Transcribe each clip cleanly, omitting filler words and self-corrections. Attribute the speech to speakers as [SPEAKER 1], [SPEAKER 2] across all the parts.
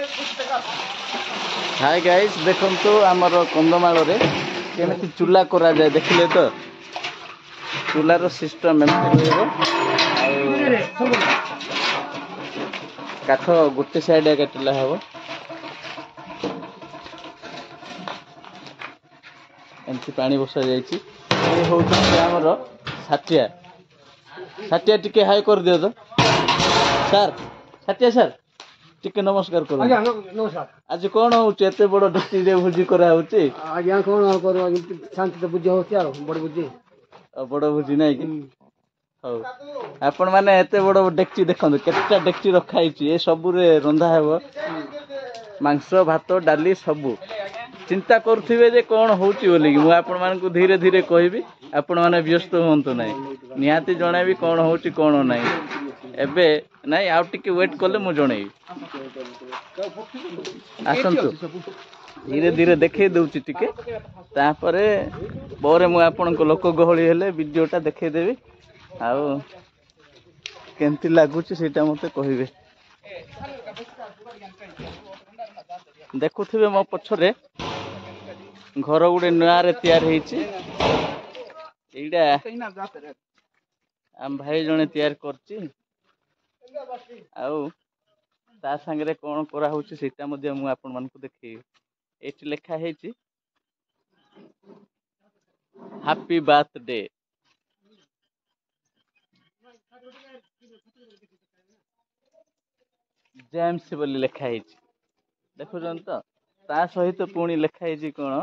[SPEAKER 1] Hi guys देखंतु आमर कंदमाल रे केमिति चूल्हा करा जाए देखिले तो चूल्हार सिस्टम एमती रहबो काठ गोटे साइड काटिला हबो एमती पानी बसा जायछि ए होउछ हमर साटिया साटिया टिके हाय कर दियो तो सर साटिया सर टिके नमस्कार करो
[SPEAKER 2] आज्ञा नमस्कार
[SPEAKER 1] आज कौन होउछ एते बड़ डेक्ची रे भोजी करा होउछ
[SPEAKER 2] आज्ञा कौन करो शांति तो बुझ होती यार बड़ बुझी
[SPEAKER 1] बड़ भोजी नहीं कि हौ आपण माने एते बड़ डेक्ची देखंतु केतटा डेक्ची रखा हिची ए सब रे रंधा हेबो मांस भात डाली सब चिंता करथिबे जे कोन होउची बोली मु आपण मान को धीरे धीरे कहबी आपण माने व्यस्त होंतु नहीं निहाती जणाबी कोन होउची कोन नहीं एबे नहीं आउ टिके वेट करले मु जणेई आसंतु धीरे धीरे देखे दउची टिके तापरे बोरे मु आपण को लोक गहळी हेले वीडियोटा देखे देबी आउ केमती लागुची सेटा मते कहिबे देखुथिबे मो पछरे घर गुडे नया रे तैयार हेछि एइडा हम भाई जने तैयार करछि आउ ता संगे कोन करा होछि सेटा मध्ये मु आपन मान को देखि एठी लेखा हेछि हैप्पी बर्थडे जेम्स बोली लेखा हेछि देखुछन तो ता सहित पुणी लेखा हेछि कोन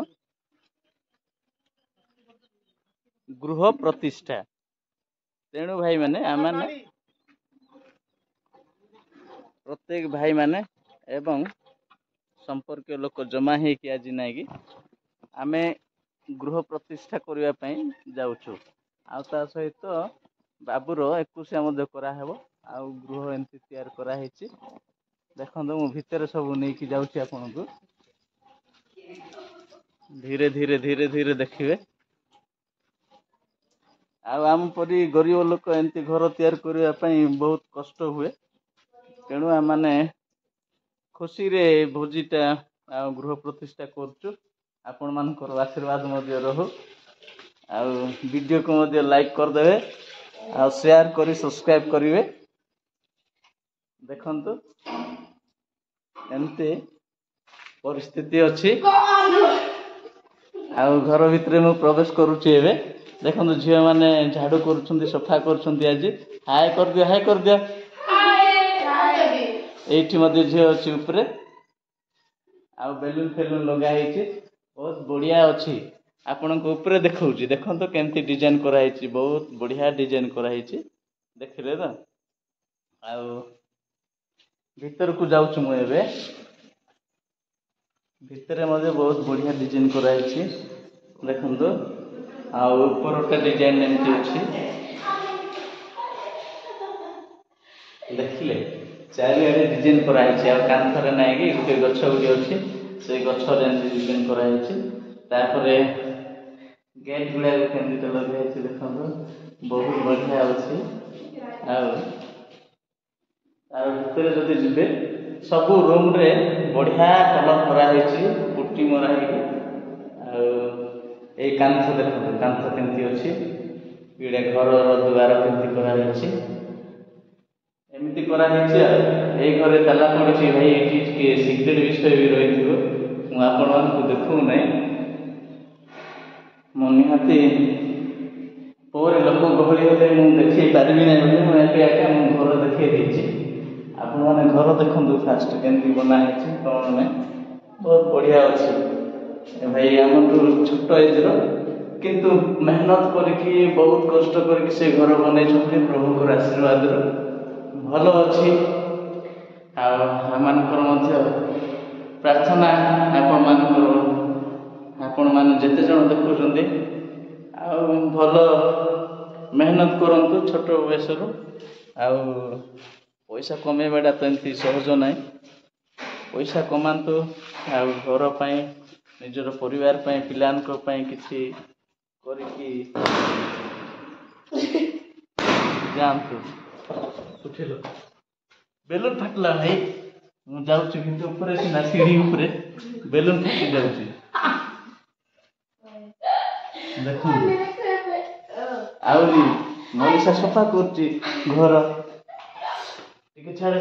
[SPEAKER 1] गृह प्रतिष्ठा तेणु भाई माने आमाने प्रत्येक भाई माने एवं संपर्क लोक जमा हे कि आज नाही कि आमे गृह प्रतिष्ठा करिया पई जाउछु आ ता सहित बाबूर 21 मध्ये करा हेबो आ गृह एंती तैयार करा हेछि देखंदो मु भितर सब नै कि जाउछि आपन को धीरे धीरे धीरे धीरे देखिबे आ आम परी गरीब लोक एंती घर तैयार करिया पई बहुत कष्ट हुए तेणु आमाने खुशी रे भोजीटा गृह प्रतिष्ठा करछु आपण मानकर आशीर्वाद मध्ये रहु आ वीडियो को मध्ये लाइक कर देबे आ शेयर करी सब्सक्राइब करिवे देखंतु एमते परिस्थिति अछि आ घर भितरे मु प्रवेश करूची एबे देखंतु झियो माने झाड़ू करूछंती सफा करूछंती आज हाय कर दिया एठी मध्ये झियो अछि ऊपरे आ बेलून फेलून लगा हेछि बहुत बढ़िया अछि आपन को ऊपरे देखौची देखंतु केमती डिजाइन करा हेछि बहुत बढ़िया डिजाइन करा हेछि देखिले त आ भीतर को जाउछु मु एबे भीतर मध्ये बहुत बढ़िया डिजाइन करा हेछि देखंतु आ ऊपरटा डिजाइन एमती अछि देखिले चारिआडे डिजाइन करा हेछि आ कांथरे नाही कि गुटे गछ गुडी अछि से गछ रे डिजाइन करा हेछि तापरे गेट गुडा केमती लगा हेछि देखंतु बहुत बढ़िया अछि आ तार भितर जदि जिबे सब रूम रे बढ़िया कलर करा हेछि पुट्टी मरा हेछि आ ए कांथ देखंतु कांथ केमती अछि इडे घर रो द्वार केमती करा हेछि एमती करा हेछि ए घरे ताला पड़िछि भाई एठी के सिक्रेट विषय भी रहिथिबो मु आपण मान को देखु नै मनि हाथी पोरे लोक गहली होते मु देखि पारबी नै बोली मु एके एका मु घर देखि दिछि आपण माने घर देखंतु फास्ट केमती बना हेछि कोन नै बहुत बढ़िया अछि भाई हमटू छोट एज रो किंतु मेहनत करके बहुत कष्ट करके से घर बनै छथि प्रभु को आशीर्वाद रो भलो अछि आ हमनकर मध्य प्रार्थना आपण माने जेते जण देखुछन्ते आ भलो मेहनत करंतु छोट वयसरो आ पैसा कमेबाडा त एंती सहज नाही पैसा कमांतु आ घर पई निजर परिवार पई पिलानको पई किछि करिकि जानतु उठिलो बेलून फाटला भाई ମୁଁ ଯାଉଛି କିନ୍ତୁ ଉପରେ ସିନା ସିଢି ଉପରେ ବେଲୁନ ଫୁଟି ଯାଉଛି। ଦେଖନ୍ତୁ ଆହୁରି ମଣିଷା ସଫା କରୁଛି ଘର। ଟିକେ ଛାଡ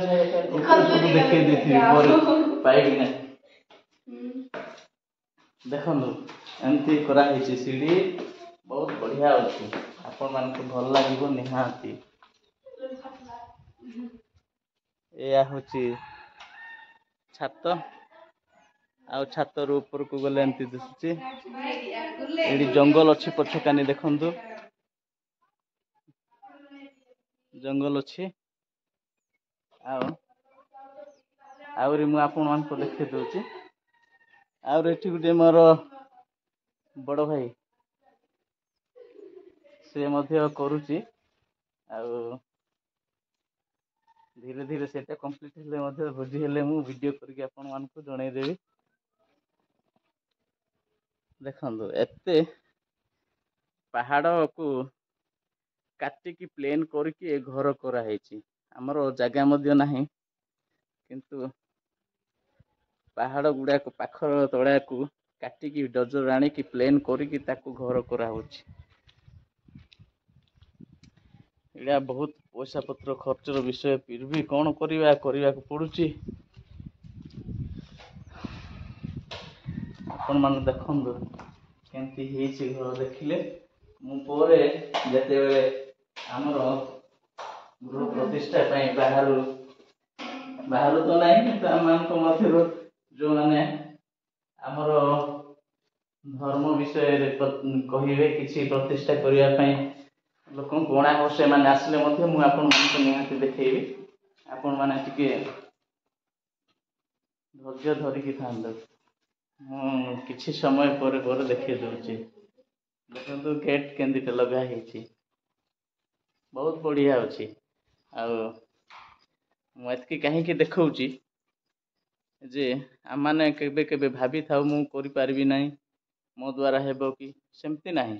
[SPEAKER 1] ଉପରେ ସବୁ ଦେଖେଇ ଦେଇଥିବି ପରେ ପାଇବି ନା। ଦେଖନ୍ତୁ ଏମିତି କରାହେଇଛି ସିଢି, ବହୁତ ବଢିଆ ଅଛି। ଆପଣ ମାନଙ୍କୁ ଭଲ ଲାଗିବ ନିହାତି। ଏଇଆ ହଉଛି ଛାତ, ଆଉ ଛାତରୁ ଉପରକୁ ଗଲେ ଏମିତି ଦିଶୁଛି। ଏଠି ଜଙ୍ଗଲ ଅଛି ପଛକାନି ଦେଖନ୍ତୁ, ଜଙ୍ଗଲ ଅଛି। ଆହୁରି ମୁଁ ଆପଣ ମାନଙ୍କୁ ଦେଖେଇ ଦଉଛି। ଆହୁରି ଏଠି ଗୋଟେ ମୋର ବଡ ଭାଇ, ସେ ମଧ୍ୟ କରୁଛି। ଆଉ ଧୀରେ ଧୀରେ ସେଇଟା କମ୍ପ୍ଲିଟ ହେଲେ ମଧ୍ୟ ଭୋଜି ହେଲେ ମୁଁ ଭିଡିଓ କରିକି ଆପଣ ମାନଙ୍କୁ ଜଣେଇଦେବି। ଦେଖନ୍ତୁ ଏତେ ପାହାଡକୁ କାଟିକି ପ୍ଲେନ କରିକି ଏ ଘର କରାହେଇଛି। ଆମର ଜାଗା ମଧ୍ୟ ନାହିଁ, କିନ୍ତୁ ପାହାଡ ଗୁଡାକ ପାଖ ତଳିଆକୁ କାଟିକି ଡଜର ଆଣିକି ପ୍ଲେନ କରିକି ତାକୁ ଘର କରାହଉଛି। ଏଇଟା ବହୁତ ପଇସା ପତ୍ର ଖର୍ଚ୍ଚର ବିଷୟ, ଫିର ବି କଣ କରିବା, କରିବାକୁ ପଡୁଛି। ଆପଣ ମାନେ ଦେଖନ୍ତୁ କେମିତି ହେଇଛି ଘର। ଦେଖିଲେ ମୁଁ ପରେ ଯେତେବେଳେ ଆମର ଗୃହ ପ୍ରତିଷ୍ଠା ପାଇଁ ବାହାରୁ ତ ନାହିଁ, କିନ୍ତୁ ଆମମାନଙ୍କ ମଧ୍ୟରୁ ଯୋଉମାନେ ଆମର ଧର୍ମ ବିଷୟରେ କହିବେ କିଛି ପ୍ରତିଷ୍ଠା କରିବା ପାଇଁ ଲୋକଙ୍କୁ ଅଣାହବ, ସେମାନେ ଆସିଲେ ମଧ୍ୟ ମୁଁ ଆପଣମାନଙ୍କୁ ନିହାତି ଦେଖେଇବି। ଆପଣ ମାନେ ଟିକେ ଧୈର୍ଯ୍ୟ ଧରିକି ଥାଆନ୍ତୁ। ମୁଁ କିଛି ସମୟ ପରେ ଦେଖେଇ ଦଉଛି। ଦେଖନ୍ତୁ ଗେଟ୍ କେମିତି ଲଗା ହେଇଛି, ବହୁତ ବଢିଆ ଅଛି। ଆଉ ମୁଁ ଏତିକି କାହିଁକି ଦେଖଉଛି ଯେ ଆମମାନେ କେବେ କେବେ ଭାବିଥାଉ ମୁଁ କରିପାରିବି ନାହିଁ, ମୋ ଦ୍ୱାରା ହେବ କି, ସେମିତି ନାହିଁ।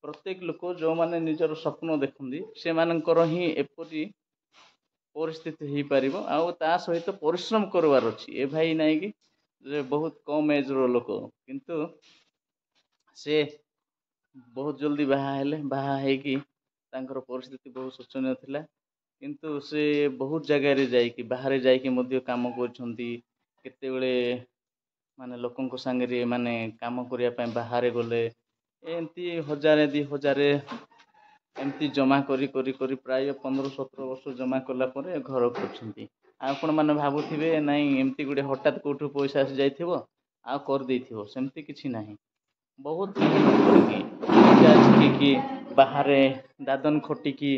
[SPEAKER 1] ପ୍ରତ୍ୟେକ ଲୋକ ଯୋଉମାନେ ନିଜର ସ୍ୱପ୍ନ ଦେଖନ୍ତି ସେମାନଙ୍କର ହିଁ ଏପରି ପରିସ୍ଥିତି ହେଇପାରିବ। ଆଉ ତା ସହିତ ପରିଶ୍ରମ କରିବାର ଅଛି। ଏ ଭାଇ ନାଇଁ କି ଯେ ବହୁତ କମ ଏଜ ର ଲୋକ, କିନ୍ତୁ ସେ ବହୁତ ଜଲ୍ଦି ବାହା ହେଲେ, ବାହା ହେଇକି ତାଙ୍କର ପରିସ୍ଥିତି ବହୁତ ଶୋଚନୀୟ ଥିଲା। କିନ୍ତୁ ସେ ବହୁତ ଜାଗାରେ ଯାଇକି, ବାହାରେ ଯାଇକି ମଧ୍ୟ କାମ କରୁଛନ୍ତି। କେତେବେଳେ ମାନେ ଲୋକଙ୍କ ସାଙ୍ଗରେ ମାନେ କାମ କରିବା ପାଇଁ ବାହାରେ ଗଲେ, ଏମିତି 1000 2000 ଏମିତି ଜମା କରି ପ୍ରାୟ 15-17 ବର୍ଷ ଜମା କଲା ପରେ ଘର କରୁଛନ୍ତି। ଆଉ ଆପଣ ମାନେ ଭାବୁଥିବେ ନାଇଁ ଏମିତି ଗୋଟେ ହଠାତ୍ କୋଉଠୁ ପଇସା ଆସି ଯାଇଥିବ ଆଉ କରିଦେଇଥିବ, ସେମିତି କିଛି ନାହିଁ। ବହୁତ କରିକି ବାହାରେ ଦାଦନ ଖଟିକି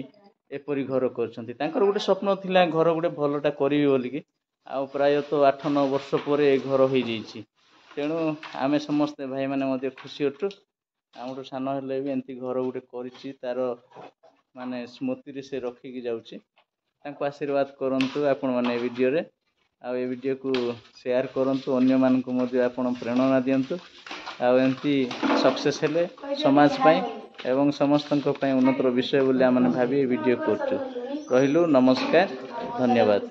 [SPEAKER 1] ଏପରି ଘର କରିଛନ୍ତି। ତାଙ୍କର ଗୋଟେ ସ୍ୱପ୍ନ ଥିଲା ଘର ଗୋଟେ ଭଲଟା କରିବି ବୋଲିକି, ଆଉ ପ୍ରାୟତଃ 8-9 ବର୍ଷ ପରେ ଏ ଘର ହେଇଯାଇଛି। ତେଣୁ ଆମେ ସମସ୍ତେ ଭାଇମାନେ ମଧ୍ୟ ଖୁସି ଅଛୁ। ଆମଠୁ ସାନ ହେଲେ ବି ଏମିତି ଘର ଗୋଟେ କରିଛି, ତାର ମାନେ ସ୍ମୃତିରେ ସେ ରଖିକି ଯାଉଛି। ତାଙ୍କୁ ଆଶୀର୍ବାଦ କରନ୍ତୁ ଆପଣ ମାନେ ଏ ଭିଡ଼ିଓରେ, ଆଉ ଏ ଭିଡ଼ିଓକୁ ସେୟାର କରନ୍ତୁ, ଅନ୍ୟମାନଙ୍କୁ ମଧ୍ୟ ଆପଣ ପ୍ରେରଣା ଦିଅନ୍ତୁ। ଆଉ ଏମିତି ସକ୍ସେସ୍ ହେଲେ ସମାଜ ପାଇଁ ଏବଂ ସମସ୍ତଙ୍କ ପାଇଁ ଉନ୍ନତର ବିଷୟ ବୋଲି ଆମେ ଭାବି ଏ ଭିଡ଼ିଓ କରୁଛୁ। ରହିଲୁ, ନମସ୍କାର, ଧନ୍ୟବାଦ।